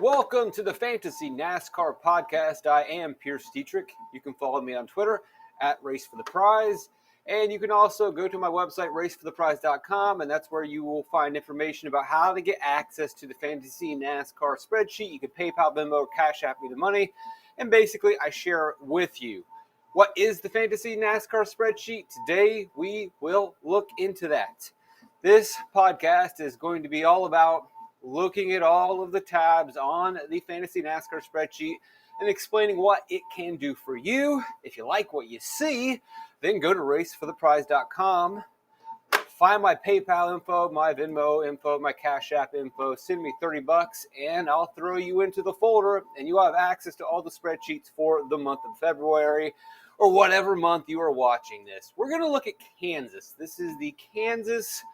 Welcome to the Fantasy NASCAR Podcast. I am Pierce Dietrich. You can follow me on Twitter at Race for the Prize. And you can also go to my website, racefortheprize.com, and that's where you will find information about how to get access to the Fantasy NASCAR Spreadsheet. You can PayPal, Venmo, or Cash App me the money, and basically I share with you. What is the Fantasy NASCAR Spreadsheet? Today we will look into that. This podcast is going to be all about looking at all of the tabs on the Fantasy NASCAR Spreadsheet and explaining what it can do for you. If you like what you see, then go to racefortheprize.com, find my PayPal info, my Venmo info, my Cash App info, send me $30 and I'll throw you into the folder and you'll have access to all the spreadsheets for the month of February or whatever month you are watching this. We're going to look at Kansas. This is the Kansas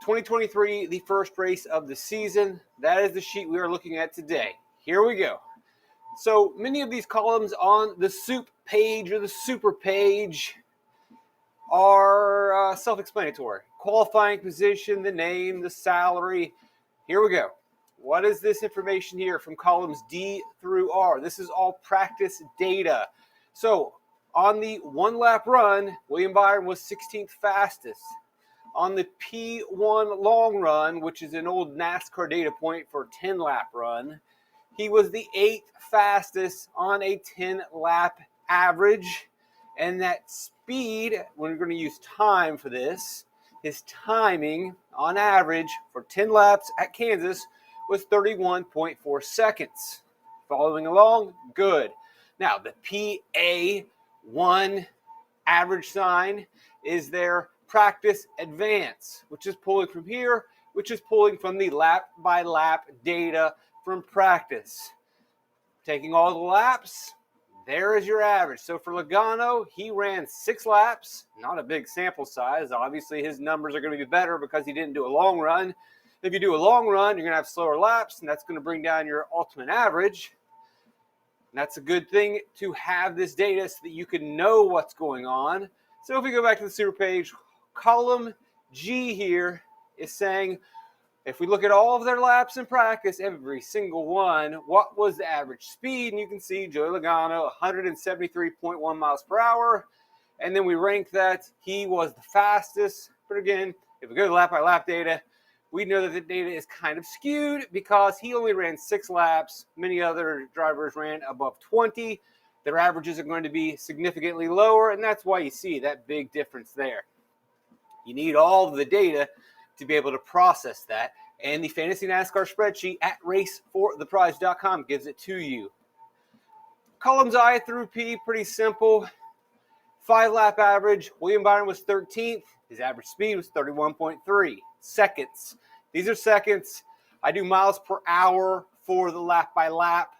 2023, the first race of the season. That is the sheet we are looking at today. Here we go. So many of these columns on the soup page or the super page are self-explanatory. Qualifying position, the name, the salary. Here we go. What is this information here from columns D through R? This is all practice data. So on the one-lap run, William Byron was 16th fastest. On the P1 long run, which is an old NASCAR data point for a 10-lap run, he was the 8th fastest on a 10-lap average. And that speed, when we're going to use time for this, his timing on average for 10 laps at Kansas was 31.4 seconds. Following along, good. Now, the PA1 average sign is their practice advance, which is pulling from here, which is pulling from the lap by lap data from practice. Taking all the laps, there is your average. So for Logano, he ran 6 laps, not a big sample size. Obviously his numbers are going to be better because he didn't do a long run. If you do a long run, you're going to have slower laps, and that's going to bring down your ultimate average. And that's a good thing to have this data so that you can know what's going on. So if we go back to the super page, column G here is saying, if we look at all of their laps in practice, every single one, what was the average speed? And you can see Joey Logano, 173.1 miles per hour. And then we rank that. He was the fastest. But again, if we go to lap by lap data, we know that the data is kind of skewed because he only ran 6 laps. Many other drivers ran above 20. Their averages are going to be significantly lower, and that's why you see that big difference there. You need all of the data to be able to process that, and the Fantasy NASCAR Spreadsheet at racefortheprize.com gives it to you. Columns I through P, pretty simple. 5-lap average, William Byron was 13th. His average speed was 31.3 seconds. These are seconds. I do miles per hour for the lap by lap.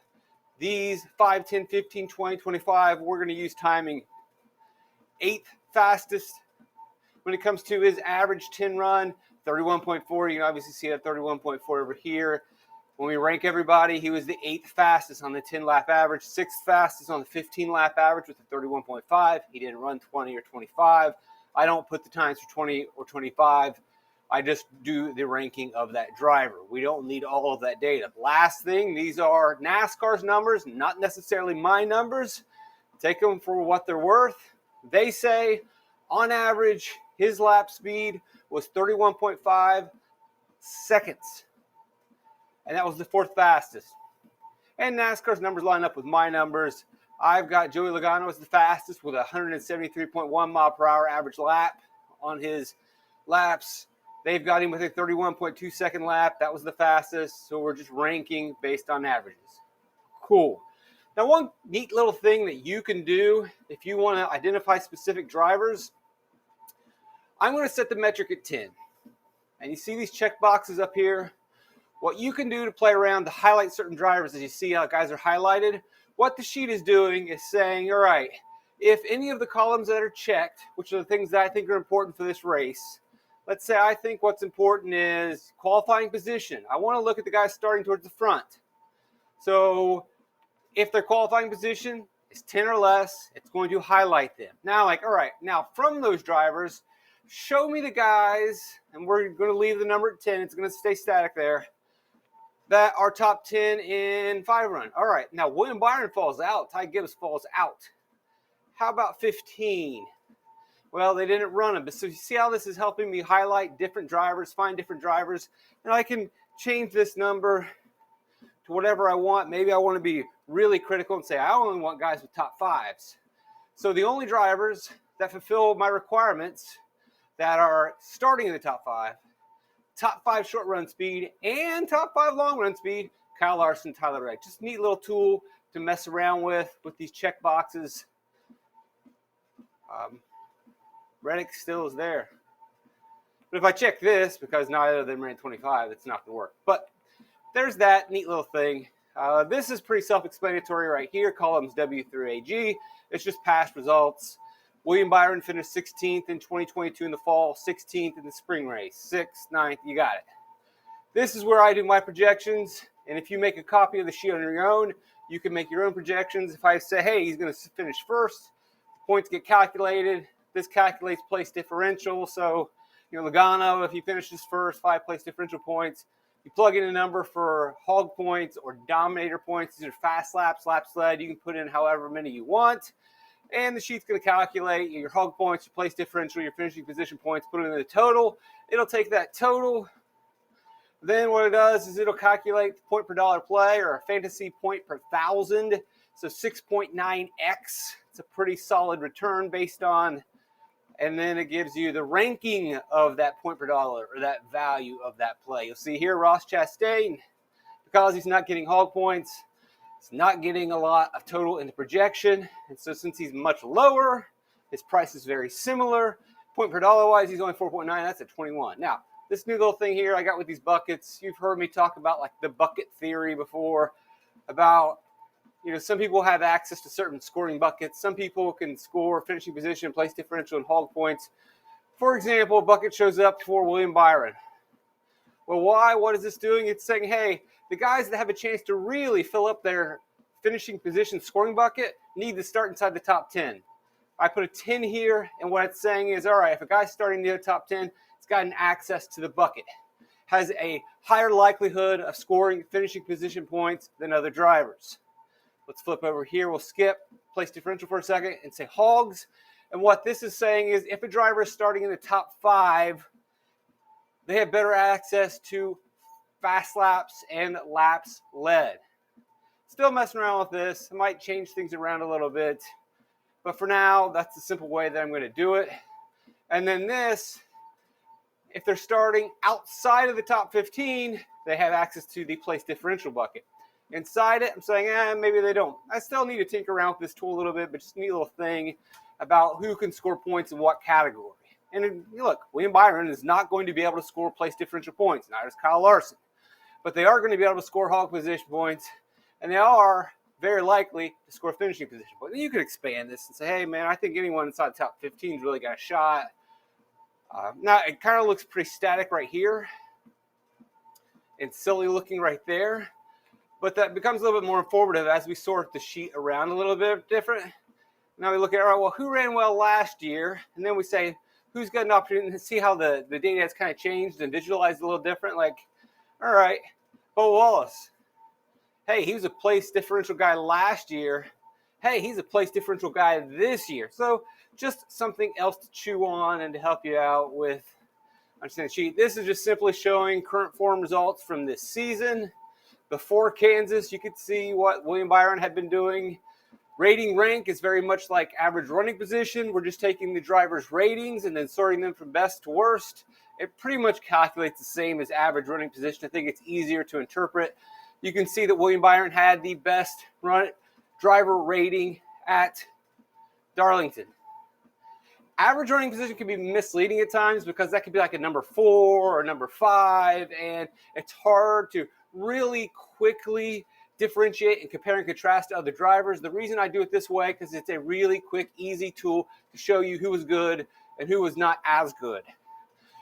These 5, 10, 15, 20, 25, we're going to use timing. 8th fastest when it comes to his average 10 run, 31.4. You can obviously see that 31.4 over here. When we rank everybody, he was the 8th fastest on the 10-lap average, 6th fastest on the 15-lap average with a 31.5. He didn't run 20 or 25. I don't put the times for 20 or 25. I just do the ranking of that driver. We don't need all of that data. Last thing, these are NASCAR's numbers, not necessarily my numbers. Take them for what they're worth. They say, on average, his lap speed was 31.5 seconds. And that was the 4th fastest. And NASCAR's numbers line up with my numbers. I've got Joey Logano as the fastest with a 173.1 mile per hour average lap on his laps. They've got him with a 31.2 second lap. That was the fastest. So we're just ranking based on averages. Cool. Now, one neat little thing that you can do if you want to identify specific drivers, I'm going to set the metric at 10. And you see these check boxes up here? What you can do to play around to highlight certain drivers, as you see how guys are highlighted, what the sheet is doing is saying, all right, if any of the columns that are checked, which are the things that I think are important for this race, let's say I think what's important is qualifying position. I want to look at the guys starting towards the front. So if their qualifying position is 10 or less, it's going to highlight them. Now, all right, now from those drivers, show me the guys, and we're going to leave the number at 10. It's going to stay static there. that are top 10 in 5-run. All right, now William Byron falls out. Ty Gibbs falls out. How about 15? Well, they didn't run them. But so you see how this is helping me highlight different drivers, find different drivers, and I can change this number to whatever I want. Maybe I want to be really critical and say I only want guys with top 5s. So the only drivers that fulfill my requirements that are starting in the top 5, top 5 short run speed, and top 5 long run speed, Kyle Larson, Tyler Reddick. Just a neat little tool to mess around with these check boxes. Reddick still is there. But if I check this, because neither of them ran 25, it's not going to work. But there's that neat little thing. This is pretty self-explanatory right here. Columns W through AG. It's just past results. William Byron finished 16th in 2022 in the fall, 16th in the spring race, 6th, 9th, you got it. This is where I do my projections, and if you make a copy of the sheet on your own, you can make your own projections. If I say, hey, he's going to finish first, points get calculated. This calculates place differential. So, Logano, if he finishes first, 5 place differential points. You plug in a number for hog points or dominator points. These are fast laps, laps led. You can put in however many you want. And the sheet's going to calculate your hog points, your place differential, your finishing position points, put it in the total. It'll take that total. Then what it does is it'll calculate the point per dollar play or a fantasy point per 1,000. So 6.9x. It's a pretty solid return based on, and then it gives you the ranking of that point per dollar or that value of that play. You'll see here Ross Chastain, because he's not getting hog points, he's not getting a lot of total in the projection. And so since he's much lower, his price is very similar. Point per dollar wise, he's only 4.9. That's at 21. Now, this new little thing here I got with these buckets, you've heard me talk about like the bucket theory before, about some people have access to certain scoring buckets. Some people can score finishing position, place differential, and hog points. For example, a bucket shows up for William Byron. Well, why? What is this doing? It's saying, hey, the guys that have a chance to really fill up their finishing position scoring bucket need to start inside the top 10. I put a 10 here, and what it's saying is, all right, if a guy's starting near the top 10, it's gotten access to the bucket, has a higher likelihood of scoring finishing position points than other drivers. Let's flip over here. We'll skip place differential for a second and say hogs. And what this is saying is if a driver is starting in the top 5, they have better access to fast laps and laps led. Still messing around with this. I might change things around a little bit. But for now, that's the simple way that I'm going to do it. And then this, if they're starting outside of the top 15, they have access to the place differential bucket. Inside it, I'm saying, maybe they don't. I still need to tinker around with this tool a little bit, but just a neat little thing about who can score points in what category. And look, William Byron is not going to be able to score place differential points. Neither is Kyle Larson. But they are going to be able to score hog position points, and they are very likely to score finishing position points. You could expand this and say, hey, man, I think anyone inside the top 15's really got a shot. Now, it kind of looks pretty static right here and silly looking right there. But that becomes a little bit more informative as we sort the sheet around a little bit different. Now we look at, all right, well, who ran well last year? And then we say, who's got an opportunity to see how the data has kind of changed and visualized a little different? Like, all right, Bo Wallace. Hey, he was a place differential guy last year. Hey, he's a place differential guy this year. So just something else to chew on and to help you out with understanding the sheet. This is just simply showing current form results from this season. Before Kansas, you could see what William Byron had been doing. Rating rank is very much like average running position. We're just taking the driver's ratings and then sorting them from best to worst. It pretty much calculates the same as average running position. I think it's easier to interpret. You can see that William Byron had the best driver rating at Darlington. Average running position can be misleading at times because that could be like a number 4 or number 5, and it's hard to really quickly differentiate and compare and contrast to other drivers. The reason I do it this way because it's a really quick, easy tool to show you who was good and who was not as good.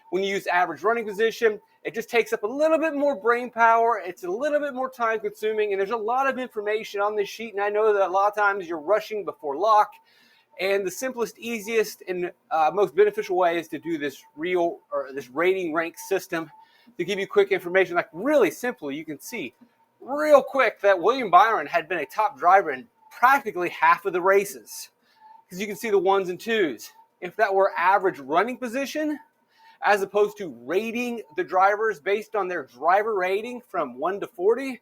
When you use average running position, it just takes up a little bit more brain power. It's a little bit more time consuming, and there's a lot of information on this sheet, and I know that a lot of times you're rushing before lock. And the simplest, easiest, and most beneficial way is to do this rating rank system. to give you quick information, like really simply, you can see real quick that William Byron had been a top driver in practically half of the races, because you can see the 1s and 2s. If that were average running position, as opposed to rating the drivers based on their driver rating from 1 to 40,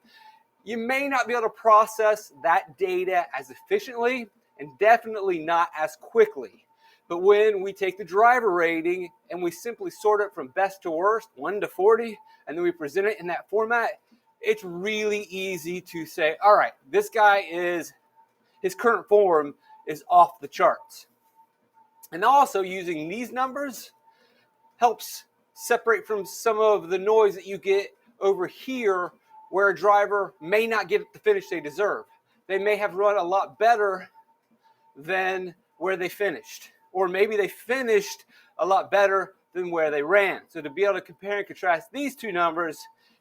you may not be able to process that data as efficiently and definitely not as quickly. But when we take the driver rating and we simply sort it from best to worst, 1 to 40, and then we present it in that format, it's really easy to say, all right, this guy his current form is off the charts. And also using these numbers helps separate from some of the noise that you get over here, where a driver may not get the finish they deserve. They may have run a lot better than where they finished, or maybe they finished a lot better than where they ran. So to be able to compare and contrast these two numbers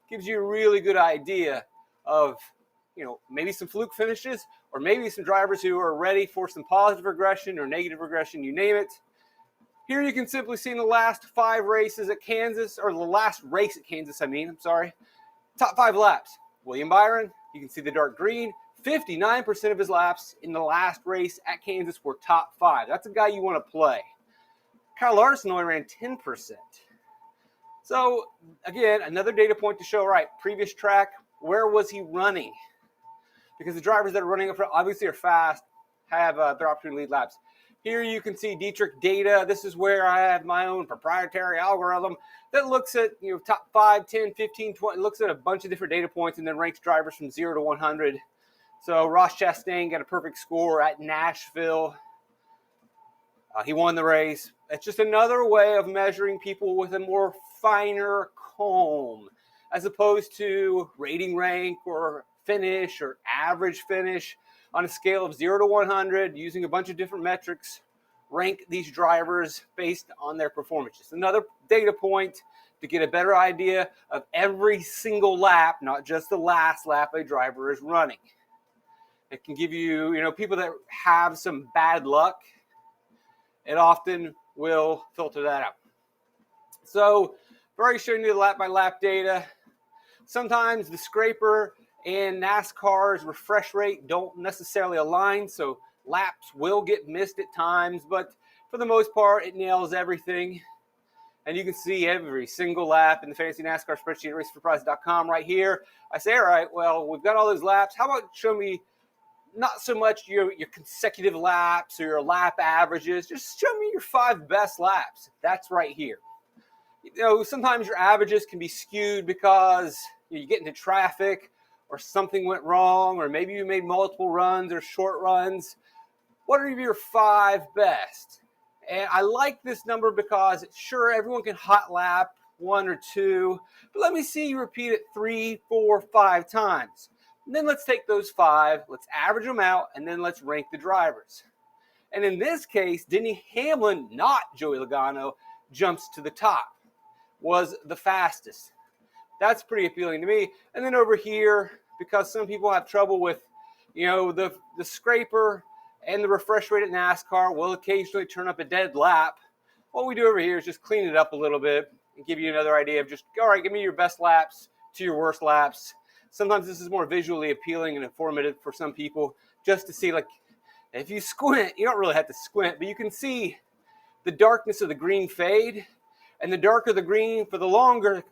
gives you a really good idea of, maybe some fluke finishes, or maybe some drivers who are ready for some positive regression or negative regression, you name it. Here you can simply see in the last 5 races at Kansas, or the last race at Kansas, top 5 laps. William Byron, you can see the dark green, 59% of his laps in the last race at Kansas were top 5. That's a guy you want to play. Kyle Larson only ran 10%. So, again, another data point to show, right, previous track, where was he running? Because the drivers that are running up front obviously are fast, have their opportunity to lead laps. Here you can see Dietrich data. This is where I have my own proprietary algorithm that looks at top 5, 10, 15, 20, looks at a bunch of different data points and then ranks drivers from 0 to 100. So Ross Chastain got a perfect score at Nashville. He won the race. It's just another way of measuring people with a more finer comb, as opposed to rating rank or finish or average finish. On a scale of 0 to 100, using a bunch of different metrics, rank these drivers based on their performance. Just another data point to get a better idea of every single lap, not just the last lap a driver is running. It can give you, people that have some bad luck, it often will filter that out. So, I've already shown you the lap-by-lap data. Sometimes the scraper and NASCAR's refresh rate don't necessarily align, so laps will get missed at times, but for the most part, it nails everything. And you can see every single lap in the Fantasy NASCAR Spreadsheet at raceforprize.com right here. I say, all right, well, we've got all those laps. How about show me not so much your consecutive laps or your lap averages. Just show me your 5 best laps. That's right here. Sometimes your averages can be skewed because you get into traffic, or something went wrong, or maybe you made multiple runs or short runs. What are your 5 best? And I like this number because, sure, everyone can hot lap 1 or 2, but let me see you repeat it 3, 4, 5 times. And then let's take those 5, let's average them out, and then let's rank the drivers. And in this case, Denny Hamlin, not Joey Logano, jumps to the top, was the fastest. That's pretty appealing to me. And then over here, because some people have trouble with, the scraper and the refresh rate at NASCAR will occasionally turn up a dead lap. What we do over here is just clean it up a little bit and give you another idea of just, all right, give me your best laps to your worst laps. Sometimes this is more visually appealing and informative for some people, just to see, like, if you squint, you don't really have to squint, but you can see the darkness of the green fade, and the darker the green for the longer,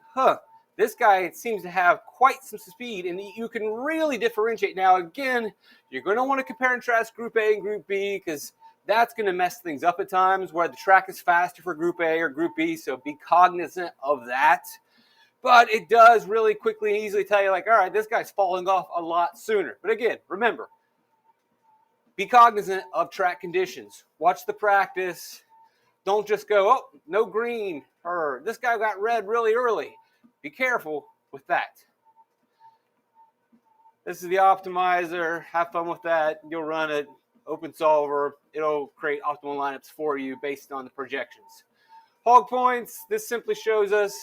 this guy seems to have quite some speed, and you can really differentiate. Now, again, you're going to want to compare and contrast Group A and Group B, because that's going to mess things up at times, where the track is faster for Group A or Group B, so be cognizant of that. But it does really quickly and easily tell you, like, all right, this guy's falling off a lot sooner. But again, remember, be cognizant of track conditions. Watch the practice. Don't just go, oh, no green, or this guy got red really early. Be careful with that. This is the optimizer. Have fun with that. You'll run it. Open solver. It'll create optimal lineups for you based on the projections. Hog points. This simply shows us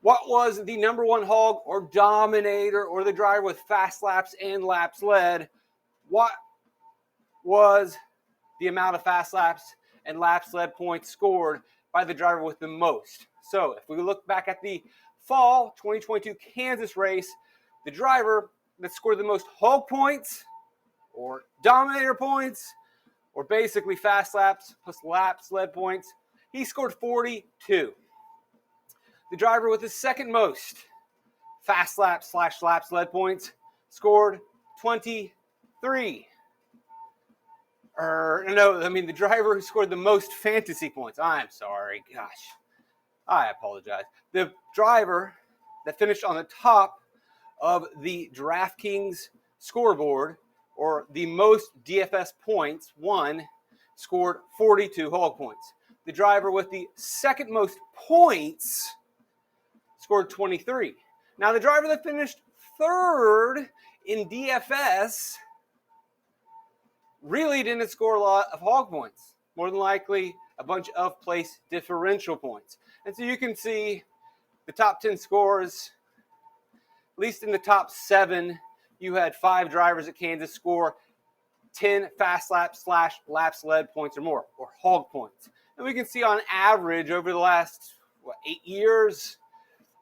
what was the number 1 hog or dominator, or the driver with fast laps and laps led. What was the amount of fast laps and laps led points scored by the driver with the most? So if we look back at the fall 2022 Kansas race, the driver that scored the most hog points or dominator points or basically fast laps plus laps led points, he scored 42. The driver with the second most fast laps / laps led points scored 23. The driver who scored the most fantasy points. I'm sorry, gosh. I apologize. The driver that finished on the top of the DraftKings scoreboard, or the most DFS points, scored 42 hog points. The driver with the second most points scored 23. Now, the driver that finished third in DFS really didn't score a lot of hog points. More than likely, a bunch of place differential points. And so you can see the top 10 scores, at least in the top 7, you had 5 drivers at Kansas score 10 fast laps / laps led points or more, or hog points. And we can see on average over the last 8 years,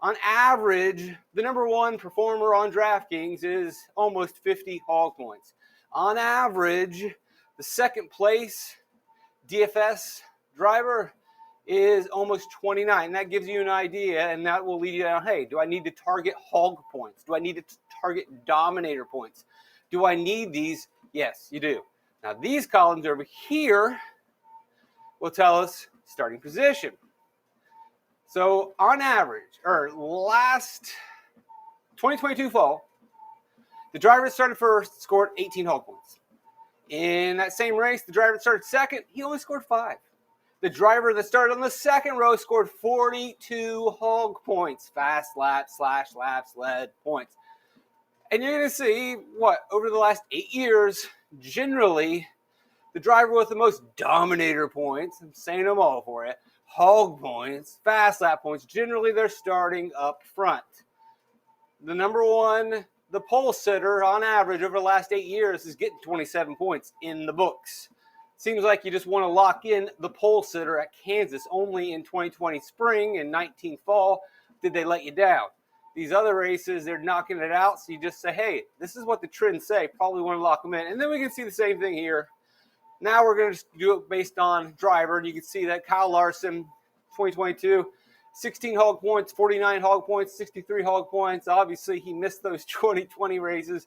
on average, the number one performer on DraftKings is almost 50 hog points. On average, the second place DFS driver is almost 29. And that gives you an idea, and that will lead you down, hey, do I need to target hog points? Do I need to target dominator points? Do I need these? Yes, you do. Now, these columns over here will tell us starting position. So, on average, or last 2022 fall, the driver that started first scored 18 hog points. In that same race, the driver that started second, he only scored 5. The driver that started on the second row scored 42 hog points, fast laps / laps led points. And you're going to see, over the last 8 years, generally, the driver with the most dominator points, I'm saying them all for you, hog points, fast lap points, generally they're starting up front. The number one, the pole sitter, on average over the last 8 years is getting 27 points in the books. Seems like you just want to lock in the pole sitter at Kansas. Only in 2020 spring and 19 fall did they let you down. These other races, they're knocking it out, so you just say, hey, this is what the trends say. Probably want to lock them in. And then we can see the same thing here. Now we're going to do it based on driver, and you can see that Kyle Larson, 2022, 16 hog points, 49 hog points, 63 hog points. Obviously, he missed those 2020 races.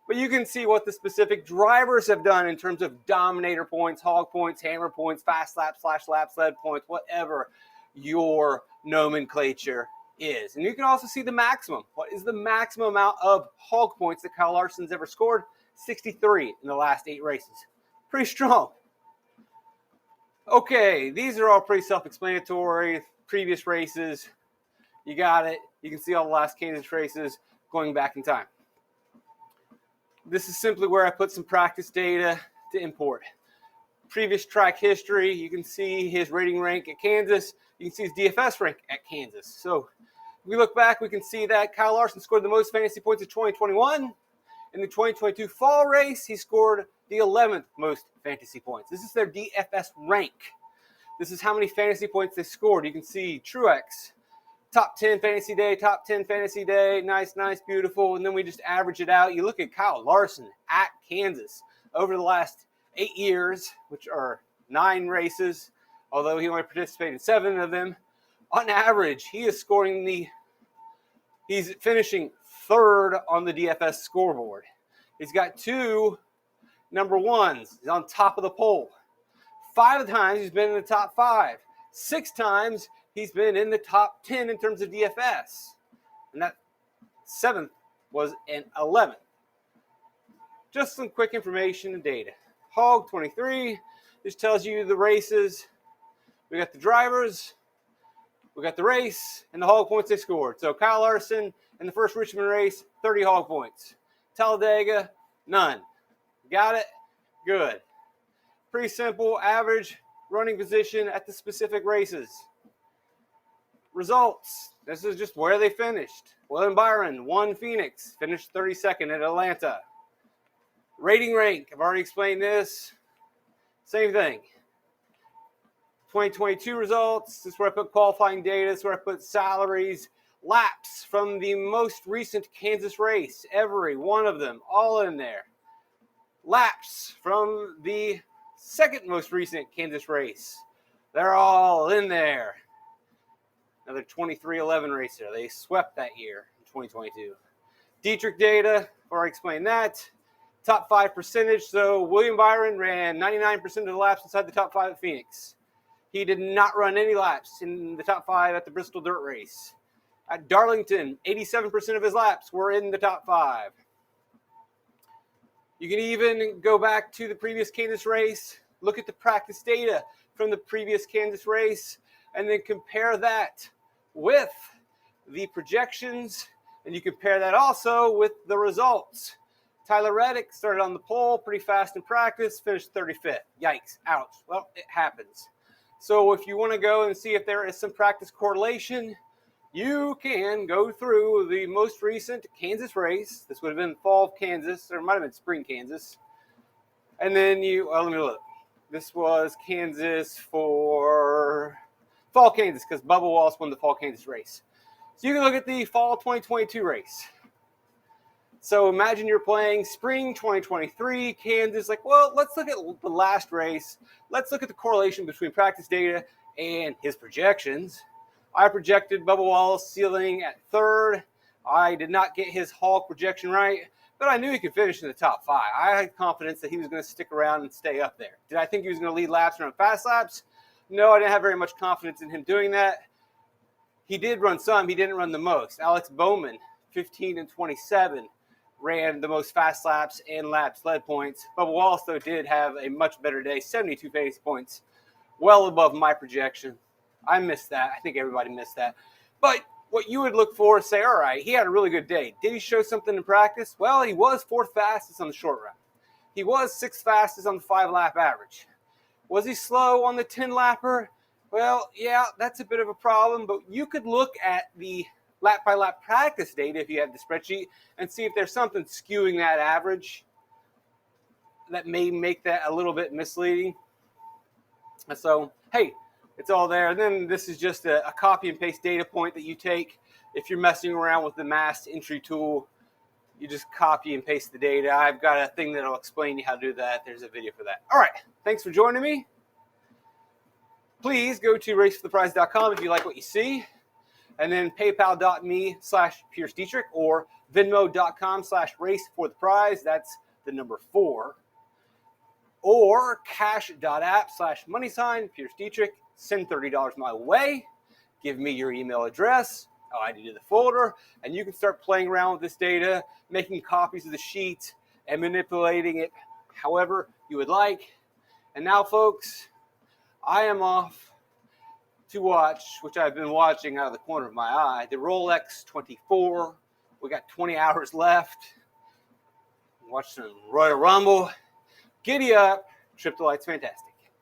But you can see what the specific drivers have done in terms of dominator points, hog points, hammer points, fast laps / laps led points, whatever your nomenclature is. And you can also see the maximum. What is the maximum amount of hog points that Kyle Larson's ever scored? 63 in the last 8 races. Pretty strong. Okay, these are all pretty self-explanatory. Previous races, you got it. You can see all the last Kansas races going back in time. This is simply where I put some practice data to import. Previous track history, you can see his rating rank at Kansas. You can see his DFS rank at Kansas. So if we look back, we can see that Kyle Larson scored the most fantasy points in 2021. In the 2022 fall race, he scored the 11th most fantasy points. This is their DFS rank. This is how many fantasy points they scored. You can see Truex, top 10 fantasy day, top 10 fantasy day, nice, beautiful. And then we just average it out. You look at Kyle Larson at Kansas over the last 8 years, which are 9 races, although he only participated in 7 of them. On average, he's finishing third on the DFS scoreboard. He's got 2 number ones. He's on top of the poll. 5 times he's been in the top 5. 6 times he's been in the top 10 in terms of DFS. And that 7th was an 11th. Just some quick information and data. Hog 23, this tells you the races. We got the drivers, we got the race, and the hog points they scored. So Kyle Larson in the first Richmond race, 30 hog points. Talladega, none. Got it? Good. Pretty simple, average running position at the specific races. Results. This is just where they finished. William Byron won Phoenix, finished 32nd at Atlanta. Rating rank, I've already explained this. Same thing. 2022 results. This is where I put qualifying data. This is where I put salaries, laps from the most recent Kansas race. Every one of them, all in there. Laps from the second most recent Kansas race. They're all in there. Another 23-11 racer. They swept that year in 2022. Dietrich data, before I explain that. Top 5 percentage. So William Byron ran 99% of the laps inside the top 5 at Phoenix. He did not run any laps in the top 5 at the Bristol Dirt Race. At Darlington, 87% of his laps were in the top 5. You can even go back to the previous Kansas race, look at the practice data from the previous Kansas race, and then compare that with the projections, and you compare that also with the results. Tyler Reddick started on the pole pretty fast in practice, finished 35th. Yikes, ouch. Well, it happens. So if you want to go and see if there is some practice correlation, you can go through the most recent Kansas race. This would have been fall of Kansas, or it might have been spring Kansas. And then let me look. This was Kansas for fall Kansas, because Bubba Wallace won the fall Kansas race. So you can look at the fall 2022 race. So imagine you're playing spring 2023 Kansas. Like, well, let's look at the last race. Let's look at the correlation between practice data and his projections. I projected Bubba Wallace ceiling at 3rd. I did not get his Hawk projection right, but I knew he could finish in the top 5. I had confidence that he was going to stick around and stay up there. Did I think he was going to lead laps and run fast laps? No, I didn't have very much confidence in him doing that. He did run some. He didn't run the most. Alex Bowman, 15 and 27. Ran the most fast laps and laps led points. Bubba Wallace, though, did have a much better day, 72 fantasy points, well above my projection. I missed that. I think everybody missed that. But what you would look for is say, all right, he had a really good day. Did he show something in practice? Well, he was 4th fastest on the short run. He was 6th fastest on the 5-lap average. Was he slow on the 10-lapper? Well, yeah, that's a bit of a problem, but you could look at the lap-by-lap practice data if you have the spreadsheet and see if there's something skewing that average that may make that a little bit misleading. And so, hey, it's all there. And then this is just a copy and paste data point that you take. If you're messing around with the mass entry tool, you just copy and paste the data. I've got a thing that'll explain you how to do that. There's a video for that. All right, thanks for joining me. Please go to racefortheprize.com if you like what you see. And then paypal.me/Pierce Dietrich or venmo.com/racefortheprize. That's the number 4. Or cash.app/moneysign/Pierce Dietrich. Send $30 my way. Give me your email address. I'll add you to the folder. And you can start playing around with this data, making copies of the sheet and manipulating it however you would like. And now, folks, I am off to watch, which I've been watching out of the corner of my eye, the Rolex 24. We got 20 hours left. Watch some Royal Rumble. Giddy up. Trip to Light's fantastic.